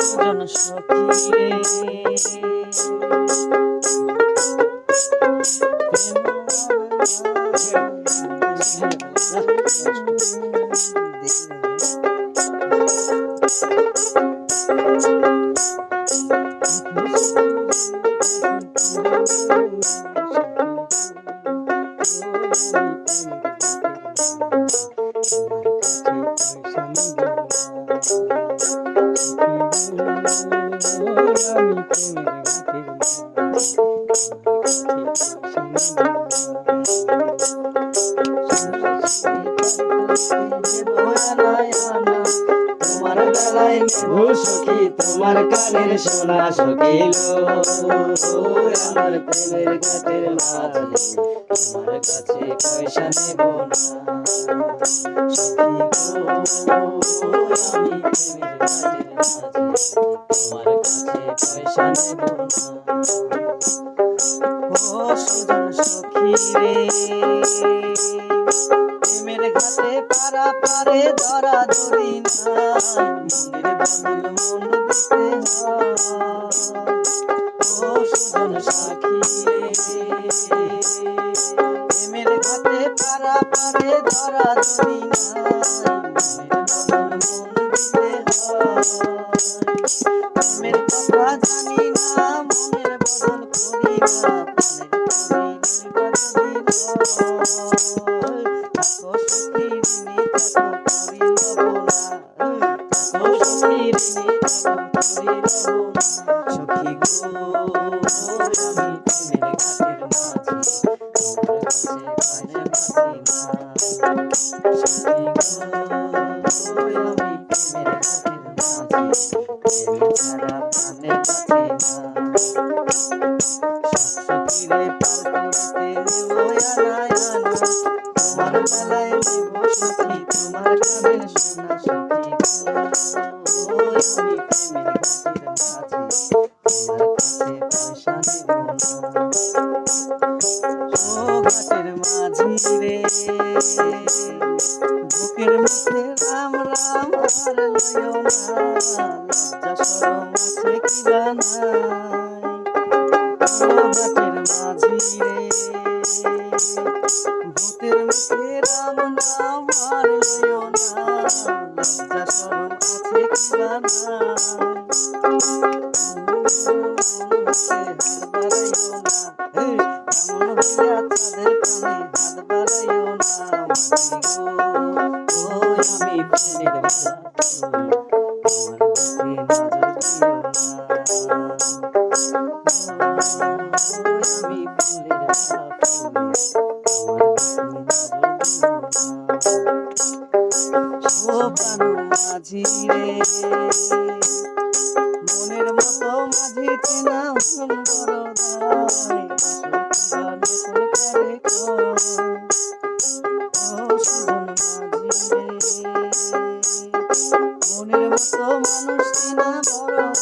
সুজন সখী রে তোমার বেলায় সখী তোমার কানের সোনা সখিল আমার প্রেমের ঘাটের মাঝে তোমার কাছে পয়সা নেব না সখী গো আমি প্রেমের ঘাটের মাঝে তোমার কাছে পয়সা নেব না ও সুজন সখী রে প্রেমের ঘাটে পারা পারে ধরা ধরি নাই মনের বদল মন দিতে হয় ও সুজন সখী রে প্রেমের ঘাটে পারা পারে ধরা ধরি নাই মনের বদল মন দিতে হয় প্রেমের কথা জানি না মনের বদল করি না বুকের মধ্যে রাম রাম আর লইও না লজ্জা শরম আছে কি জানাই বাটের মাঝি রে ভূতের মুখে রাম নাম আর লইও না লজ্জা শরম আছে কি জানাই মাঝি রে মনের মতো মাঝি চেনা সুন্দর মনের মতো মানুষ চেনা বড়